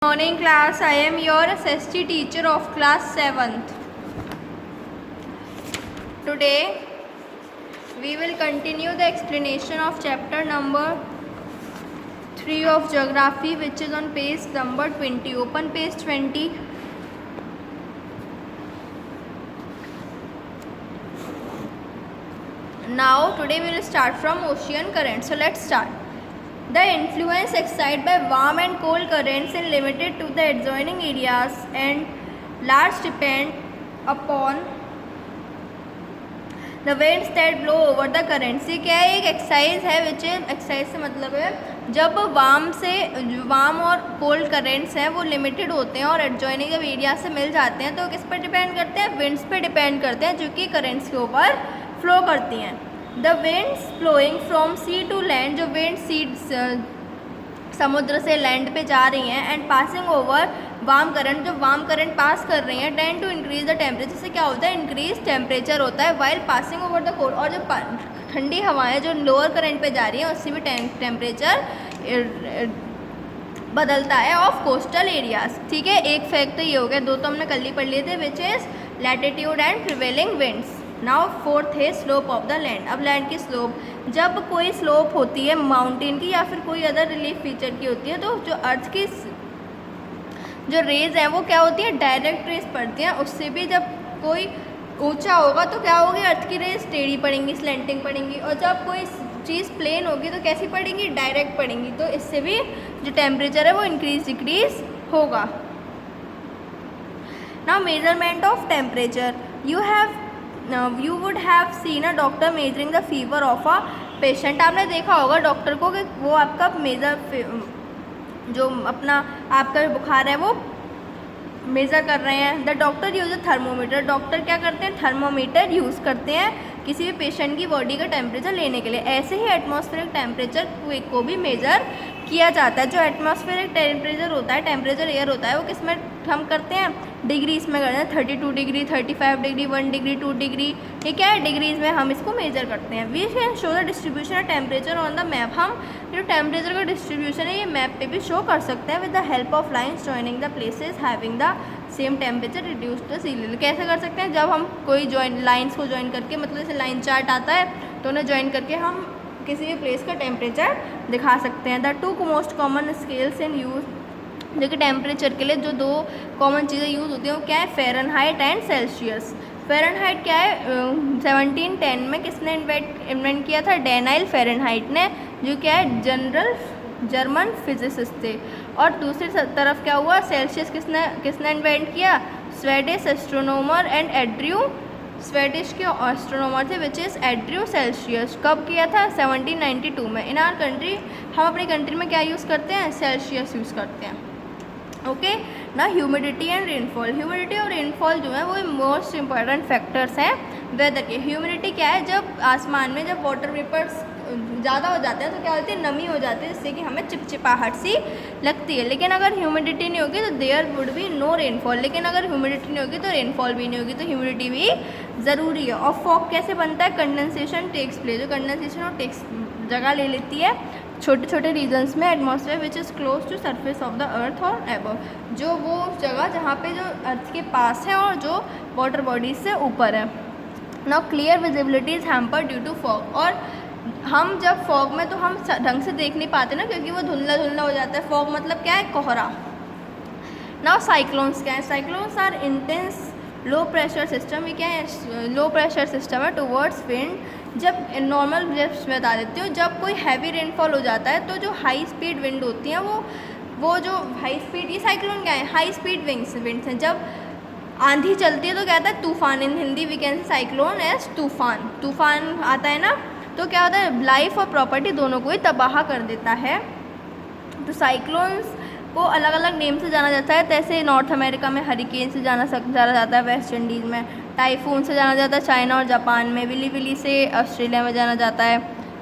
Morning class, I am your SST teacher of class 7th. Today we will continue the explanation of chapter number 3 of geography, which is on page number 20. Open page 20. Now today we will start from ocean currents. So let's start. The influence exercised by warm and cold currents is limited to the adjoining areas and large depend upon the winds that blow over the currents. ये क्या है, एक exercise है विच exercise से मतलब है जब warm और कोल्ड करेंट्स हैं वो लिमिटेड होते हैं और एडजॉइनिंग जब एरिया से मिल जाते हैं तो किस पर डिपेंड करते हैं, विंड्स पे डिपेंड करते हैं जो कि करेंट्स के ऊपर फ्लो करती हैं. The winds flowing from sea to land, जो विंड सीड्स समुद्र से लैंड पे जा रही हैं, and passing over warm current, जो वार्म करंट पास कर रही हैं, tend to increase the temperature, से क्या होता है, इंक्रीज टेम्परेचर होता है. While passing over the cold, और जो ठंडी हवाएं जो लोअर करंट पे जा रही हैं उससे भी टेम्परेचर बदलता है ऑफ कोस्टल एरियाज. ठीक है, एक फैक्ट तो ये हो गया, दो तो हमने कल ही पढ़ लिए थे, which is latitude and prevailing winds. Now fourth है स्लोप ऑफ द लैंड. अब लैंड की स्लोप, जब कोई स्लोप होती है माउंटेन की या फिर कोई अदर रिलीफ फीचर की होती है तो जो अर्थ की जो रेज हैं वो क्या होती है, डायरेक्ट रेज पड़ती हैं. उससे भी जब कोई ऊंचा होगा तो क्या होगी, अर्थ की रेज टेढ़ी पड़ेंगी, स्लैंटिंग पड़ेंगी, और जब कोई चीज़ प्लेन होगी तो कैसी पड़ेंगी, डायरेक्ट पड़ेंगी. तो इससे भी जो टेम्परेचर है वो इंक्रीज डिक्रीज होगा. Now measurement of temperature. You would have seen a doctor measuring the fever of a patient. आपने देखा होगा डॉक्टर को कि वो आपका जो अपना आपका बुखार है वो मेज़र कर रहे हैं. The doctor use a thermometer. Doctor क्या करते हैं, थर्मोमीटर यूज़ करते हैं किसी भी पेशेंट की बॉडी का टेम्परेचर लेने के लिए. ऐसे ही एटमॉस्फेरिक टेम्परेचर को भी मेज़र किया जाता है. जो एटमॉस्फेरिक टेम्परेचर होता है, टेम्परेचर एयर होता है, वो किस में हम करते हैं, डिग्रीज में करते हैं. 32 डिग्री, 35 डिग्री, 1 डिग्री, 2 डिग्री, ये क्या है, डिग्रीज में हम इसको मेजर करते हैं. We can show the distribution of temperature on the map. हम जो टेम्परेचर का डिस्ट्रीब्यूशन है ये मैप पे भी शो कर सकते हैं with the help of lines joining the places having the same temperature reduce the sea level. कैसे कर सकते हैं, जब हम कोई लाइन्स को ज्वाइन करके, मतलब जैसे लाइन चार्ट आता है तो उन्हें ज्वाइन करके हम किसी भी प्लेस का टेम्परेचर दिखा सकते हैं. The two most common scales in use, जो कि टेम्परेचर के लिए जो दो कॉमन चीज़ें यूज़ होती हैं वो क्या है, फ़ारेनहाइट एंड सेल्सियस. फ़ारेनहाइट क्या है, 1710 में किसने इन्वेंट किया था, डैनियल फ़ारेनहाइट ने, जो क्या है जर्मन फिजिसिस्ट थे. और दूसरी तरफ क्या हुआ, सेल्सियस किसने इन्वेंट किया, स्वेडिश एस्ट्रोनॉमर एंड एड्रयू, स्वेडिश के एस्ट्रोनॉमर थे विच इज़ एड्रयू सेल्सियस. कब किया था, 1792 में. इन आवर कंट्री, हम अपनी कंट्री में क्या यूज़ करते हैं, सेल्सियस यूज़ करते हैं. ओके ना. Humidity and rainfall. ह्यूमिडिटी और रेनफॉल जो है वो मोस्ट इंपॉर्टेंट फैक्टर्स हैं वेदर के. ह्यूमिडिटी क्या है, जब आसमान में जब वाटर वेपर्स ज़्यादा हो जाते हैं तो क्या होती है, नमी हो जाती है, जिससे कि हमें चिपचिपाहट सी लगती है. लेकिन अगर ह्यूमिडिटी नहीं होगी तो there would be no rainfall. लेकिन अगर ह्यूमिडिटी नहीं होगी तो रेनफॉल भी नहीं होगी. तो ह्यूमिडिटी भी ज़रूरी है. और फॉग कैसे बनता है, कंडेंसेशन टेक्स प्लेस. जो कंडेंसेशन और टेक्स जगह ले लेती है छोटे छोटे रीजन्स में atmosphere which is close to surface of the earth और एबव, जो वो जगह जहाँ पे जो अर्थ के पास है और जो वाटर बॉडीज से ऊपर है. Now clear visibility is hampered due to fog. और हम जब फॉग में तो हम ढंग से देख नहीं पाते ना, क्योंकि वो धुंधला धुंधला हो जाता है. फॉग मतलब क्या है, कोहरा. नाउ साइक्लोन्स क्या है, cyclones are intense low pressure system. ये क्या है, लो प्रेशर सिस्टम है टुवर्ड्स विंड. जब नॉर्मल जब बता देती हूँ, जब कोई हैवी रेनफॉल हो जाता है तो जो हाई स्पीड विंड होती हैं वो जो हाई स्पीड, ये साइक्लोन क्या है, हाई स्पीड विंड्स हैं. जब आंधी चलती है तो क्या आता है, तूफान. In Hindi we can say cyclone as तूफान. तूफान आता है ना तो क्या होता है, लाइफ और प्रॉपर्टी दोनों को ही तबाह कर देता है. तो साइक्लोन्स को अलग अलग नेम से जाना जाता है. जैसे नॉर्थ अमेरिका में हरिकेन से जाना जाता है, वेस्ट इंडीज़ में टाइफून से जाना जाता है, चाइना और जापान में विली से ऑस्ट्रेलिया में जाना जाता है,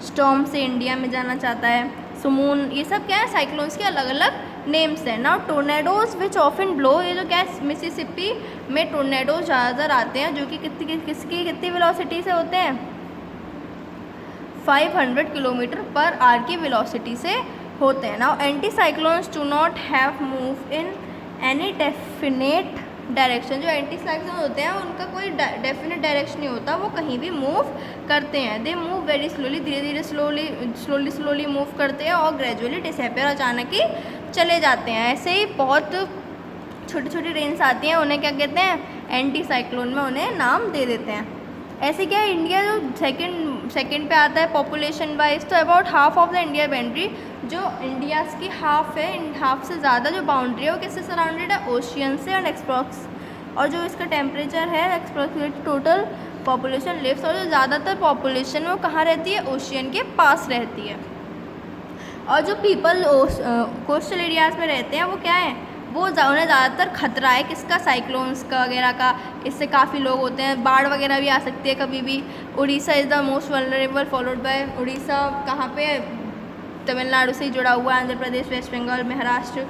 स्टॉर्म से इंडिया में जाना चाहता है, सुमून. ये सब क्या है, साइक्लोन्स के अलग अलग नेम्स हैं. नाउ टोर्नेडोज विच ऑफन ब्लो. ये जो क्या है, मिसिसिपी में टोर्नेडोज ज़्यादातर आते हैं जो कि कितनी वेलोसिटी से होते हैं, 500 किलोमीटर पर आवर की वेलोसिटी से होते हैं। Now anti cyclones do not have move in any definite direction. जो एंटी साइक्लोन होते हैं उनका कोई डेफिनेट डायरेक्शन नहीं होता, वो कहीं भी मूव करते हैं। दे मूव वेरी स्लोली, धीरे धीरे स्लोली मूव करते हैं और ग्रेजुअली डिसअपियर, अचानक ही चले जाते हैं। ऐसे ही बहुत छोटी छोटी रेंज आती हैं, उन्हें क्या कहते हैं, एंटी साइक्लोन में उन्हें नाम दे देते हैं। ऐसे क्या है, इंडिया जो सेकंड पे आता है पॉपुलेशन वाइज, तो about half of the India boundary, जो इंडिया की हाफ है, हाफ से ज़्यादा जो बाउंड्री है वो किससे सराउंडेड है, ओशियन से। एंड एक्सप्रोक्स, और जो इसका टेम्परेचर है एक्सप्रोक्सीमेट टोटल पॉपुलेशन लिव्स, और जो ज़्यादातर पॉपुलेशन वो कहाँ रहती है, ओशियन के पास रहती है। और जो पीपल कोस्टल एरियाज़ में रहते हैं वो क्या है, वो उन्हें ज़्यादातर खतरा है किसका, साइक्लोन्स का वगैरह का। इससे काफ़ी लोग होते हैं, बाढ़ वगैरह भी आ सकती है कभी भी। Orissa is the most vulnerable, followed by Orissa कहाँ पे, तमिलनाडु से ही जुड़ा हुआ है, Andhra Pradesh, West Bengal, Maharashtra.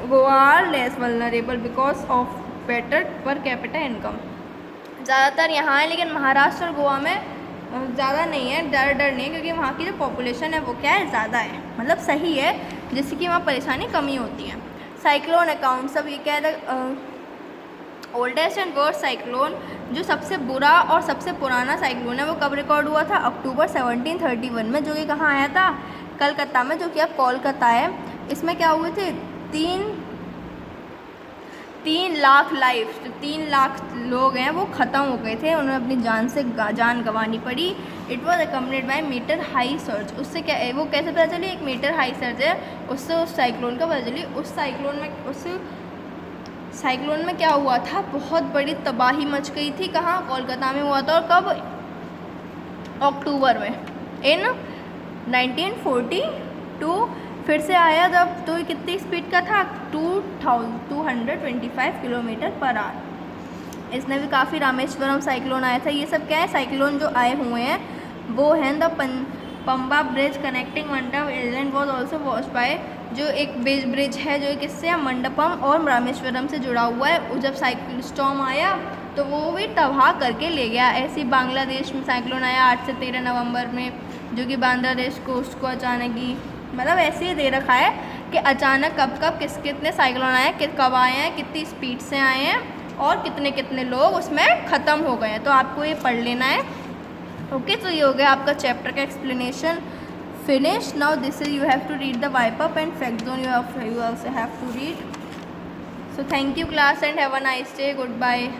Goa are less vulnerable because of better per capita income. ज़्यादातर यहाँ है, लेकिन महाराष्ट्र और गोवा में ज़्यादा नहीं है, डर नहीं है, क्योंकि वहाँ की जो पॉपुलेशन है वो क्या है, ज़्यादा है, मतलब सही है, जिससे कि वहाँ परेशानी कमी होती है। साइक्लोन अकाउंट, सब ये क्या है, ओल्डेस्ट एंड वर्स्ट साइक्लोन, जो सबसे बुरा और सबसे पुराना साइक्लोन है वो कब रिकॉर्ड हुआ था, अक्टूबर 1731 में, जो कि कहाँ आया था, कलकत्ता में, जो कि अब कोलकाता है। इसमें क्या हुए थे, 3 लाख लाइफ, जो 3 लाख लोग हैं वो ख़त्म हो गए थे, उन्हें अपनी जान गंवानी पड़ी। It was accompanied by metre high surge. उससे क्या है, वो कैसे पता चली, एक मीटर हाई सर्ज है, उससे उस साइक्लोन का पता चली। उस साइक्लोन में क्या हुआ था, बहुत बड़ी तबाही मच गई थी। कहाँ, कोलकाता में हुआ था, और कब, अक्टूबर में, इन 1942। फिर से आया जब, तो कितनी स्पीड का था, 225 किलोमीटर पर आवर। इसमें भी काफ़ी रामेश्वरम साइक्लोन आया था। ये सब क्या है, साइक्लोन जो आए हुए हैं वो हैं द पंबा ब्रिज कनेक्टिंग मंडप island was also washed bye, जो एक ब्रिज है जो किससे, मंडपम और रामेश्वरम से जुड़ा हुआ है। जब साइक्लोन स्टॉर्म आया तो वो भी तबाह करके ले गया। ऐसे बांग्लादेश में साइक्लोन आया 8 से 13 नवंबर में, जो कि बांग्लादेश कोस्ट को अचानक ही, मतलब ऐसे ही दे रखा है कि अचानक कब कितने साइक्लोन आए हैं, कब आए हैं, कितनी स्पीड से आए हैं, और कितने लोग उसमें ख़त्म हो गए हैं। तो आपको ये पढ़ लेना है। ओके, तो ये हो गया आपका चैप्टर का explanation finish. Now this is, you have to read the wipe up and fact zone, you also have to read. So thank you class and have a nice day, good bye.